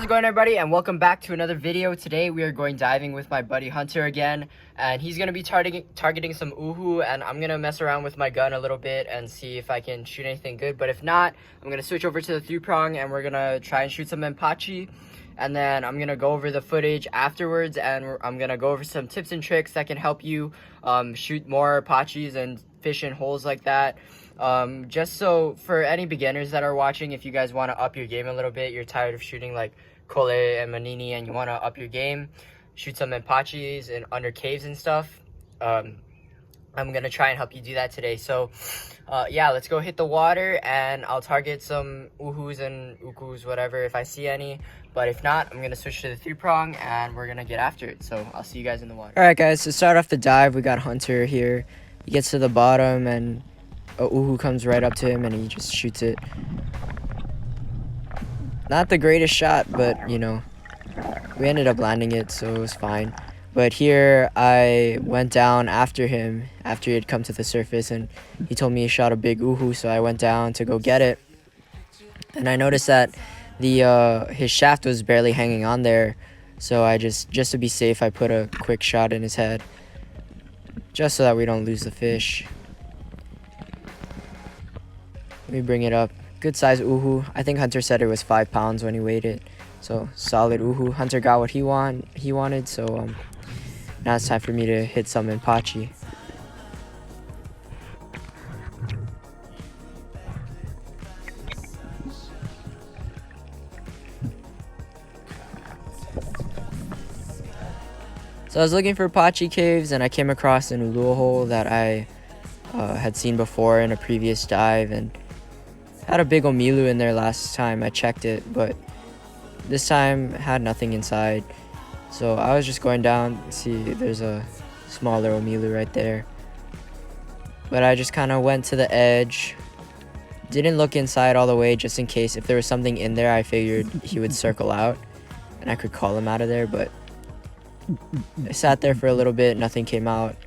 it going, everybody, and welcome back to another video. Today we are going diving with my buddy Hunter again, and he's going to be targeting some uhu, and I'm going to mess around with my gun a little bit and see if I can shoot anything good. But if not, I'm going to switch over to the 3-prong and we're going to try and shoot some Mempachi, and then I'm going to go over the footage afterwards, and I'm going to go over some tips and tricks that can help you shoot more Pachis and fish in holes like that. Just so for any beginners that are watching, if you guys want to up your game a little bit, you're tired of shooting like Kole and Manini and you want to up your game, shoot some Menpachis and under caves and stuff, I'm gonna try and help you do that today. So yeah, let's go hit the water and I'll target some uhus and ukus, whatever, if I see any. But if not, I'm gonna switch to the 3-prong and we're gonna get after it. So I'll see you guys in the water. All right, guys, to start off the dive, we got Hunter here. He gets to the bottom and a uhu comes right up to him and he just shoots it. Not the greatest shot, but you know, we ended up landing it, so it was fine. But here I went down after him after he had come to the surface, and he told me he shot a big uhu, so I went down to go get it. And I noticed that the his shaft was barely hanging on there, so I just to be safe, I put a quick shot in his head, just so that we don't lose the fish. Let me bring it up. Good size uhu. I think Hunter said it was 5 pounds when he weighed it. So solid uhu. Hunter got what he wanted. So now it's time for me to hit some Mempachi. So I was looking for Pachi caves and I came across an ulua hole that I had seen before in a previous dive, and had a big omilu in there last time I checked it, but this time had nothing inside. So I was just going down, see there's a smaller omilu right there. But I just kind of went to the edge, didn't look inside all the way just in case if there was something in there. I figured he would circle out and I could call him out of there, but I sat there for a little bit, nothing came out.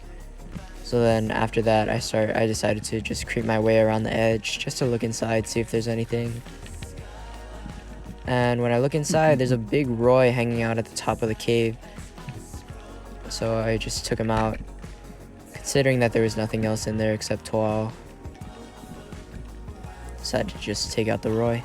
So then after that, I decided to just creep my way around the edge just to look inside, see if there's anything. And when I look inside, there's a big roy hanging out at the top of the cave. So I just took him out, considering that there was nothing else in there except toal. Decided to just take out the roy.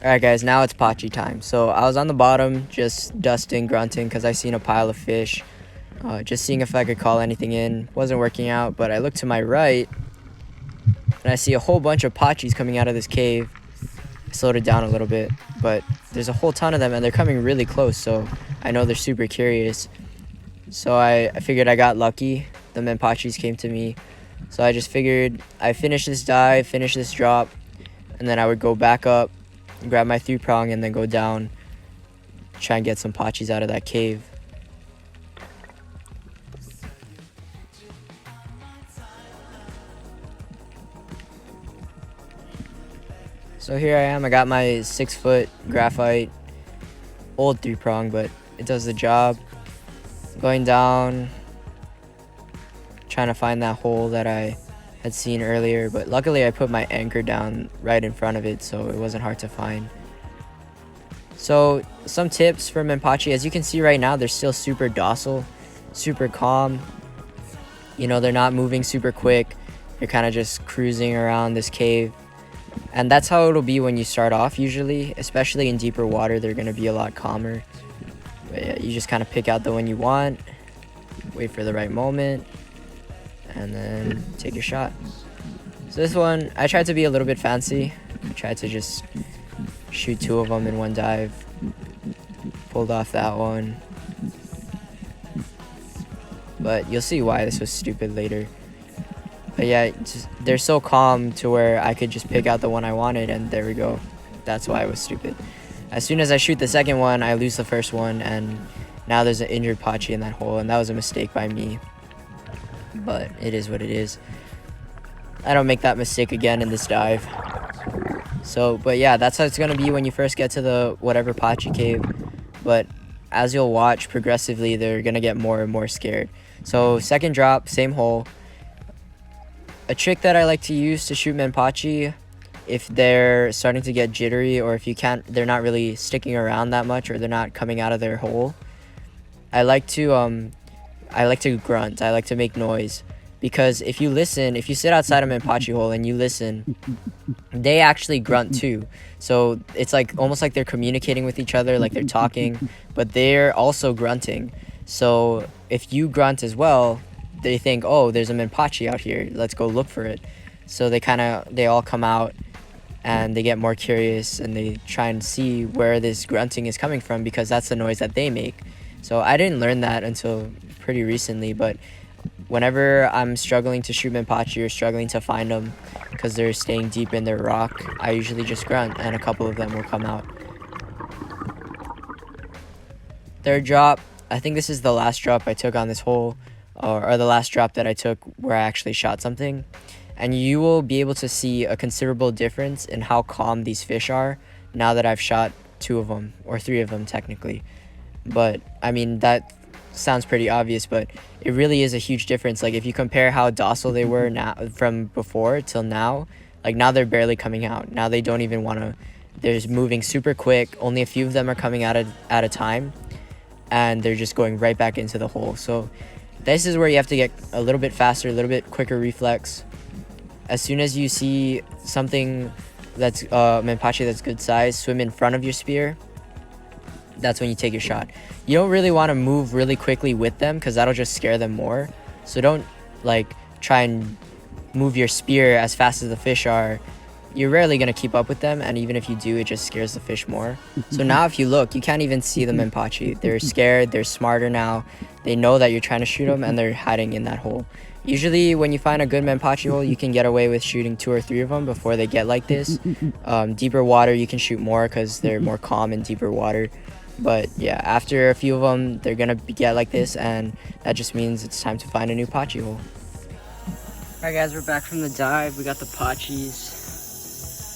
Alright guys, now it's Pachi time. So I was on the bottom just dusting, grunting because I seen a pile of fish. Just seeing if I could call anything in. Wasn't working out, but I look to my right and I see a whole bunch of Pachis coming out of this cave. I slowed it down a little bit, but there's a whole ton of them and they're coming really close, so I know they're super curious. So I figured I got lucky. The Menpachis came to me. So I just figured I finish this dive, finish this drop, and then I would go back up, grab my 3-prong, and then go down, try and get some Pachis out of that cave. So here I am, I got my 6-foot graphite, old 3-prong, but it does the job. Going down, trying to find that hole that I had seen earlier, but luckily I put my anchor down right in front of it, so it wasn't hard to find. So some tips for Mempachi, as you can see right now, they're still super docile, super calm. You know, they're not moving super quick. They're kind of just cruising around this cave. And that's how it'll be when you start off usually, especially in deeper water. They're going to be a lot calmer. But yeah, you just kind of pick out the one you want, wait for the right moment, and then take your shot. So this one, I tried to be a little bit fancy. I tried to just shoot 2 of them in one dive. Pulled off that one. But you'll see why this was stupid later. But yeah, they're so calm to where I could just pick out the one I wanted, and there we go. That's why it was stupid. As soon as I shoot the second one, I lose the first one, and now there's an injured Pachi in that hole, and that was a mistake by me. But it is what it is. I don't make that mistake again in this dive. So, but yeah, that's how it's going to be when you first get to the whatever Pachi cave. But as you'll watch, progressively, they're going to get more and more scared. So, second drop, same hole. A trick that I like to use to shoot Menpachi, if they're starting to get jittery, or if they're not really sticking around that much, or they're not coming out of their hole, I like to grunt. I like to make noise, because if you sit outside a Menpachi hole and you listen, they actually grunt too. So it's like almost like they're communicating with each other, like they're talking, but they're also grunting. So if you grunt as well, they think, oh, there's a Menpachi out here, let's go look for it. So they all come out, and they get more curious, and they try and see where this grunting is coming from, because that's the noise that they make. So I didn't learn that until pretty recently, but whenever I'm struggling to shoot Menpachi or struggling to find them because they're staying deep in their rock, I usually just grunt, and a couple of them will come out. Third drop, I think this is the last drop I took on this hole, or the last drop that I took where I actually shot something. And you will be able to see a considerable difference in how calm these fish are now that I've shot 2 of them, or 3 of them technically. But I mean, that sounds pretty obvious, but it really is a huge difference. Like if you compare how docile they were now from before till now, like now they're barely coming out. Now they don't even want to, they're moving super quick. Only a few of them are coming out at a time, and they're just going right back into the hole. So this is where you have to get a little bit faster, a little bit quicker reflex. As soon as you see something that's Menpachi that's good size swim in front of your spear, that's when you take your shot. You don't really want to move really quickly with them, because that'll just scare them more. So don't like try and move your spear as fast as the fish are. You're rarely going to keep up with them, and even if you do, it just scares the fish more. So now if you look, you can't even see the Menpachi. They're scared, they're smarter now. They know that you're trying to shoot them, and they're hiding in that hole. Usually when you find a good Menpachi hole, you can get away with shooting 2 or 3 of them before they get like this. Deeper water, you can shoot more because they're more calm in deeper water. But yeah, after a few of them, they're going to get like this, and that just means it's time to find a new Pachi hole. Alright guys, we're back from the dive. We got the Pachis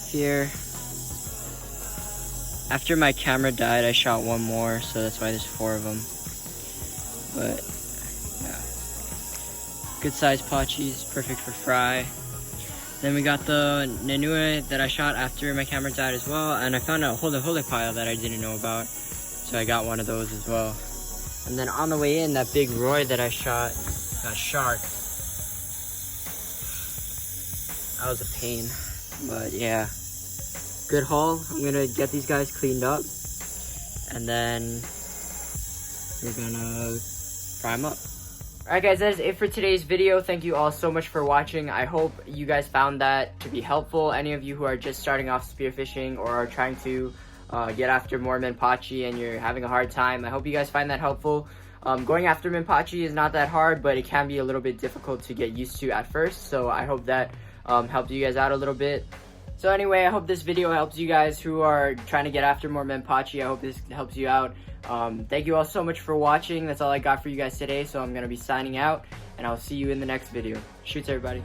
here. After my camera died, I shot 1 more, so that's why there's 4 of them. But yeah, good sized Pachis, perfect for fry. Then we got the Nenue that I shot after my camera died as well, and I found a hole pile that I didn't know about, so I got one of those as well. And then on the way in, that big Roy that I shot, that shark, that was a pain. But yeah, good haul. I'm gonna get these guys cleaned up, and then we're gonna fry them up. Alright guys, that is it for today's video. Thank you all so much for watching. I hope you guys found that to be helpful. Any of you who are just starting off spearfishing or are trying to get after more Menpachi and you're having a hard time, I hope you guys find that helpful. Going after Menpachi is not that hard, but it can be a little bit difficult to get used to at first. So I hope that helped you guys out a little bit. So anyway, I hope this video helps you guys who are trying to get after more Menpachi. I hope this helps you out. Thank you all so much for watching. That's all I got for you guys today. So I'm going to be signing out, and I'll see you in the next video. Shoots, everybody.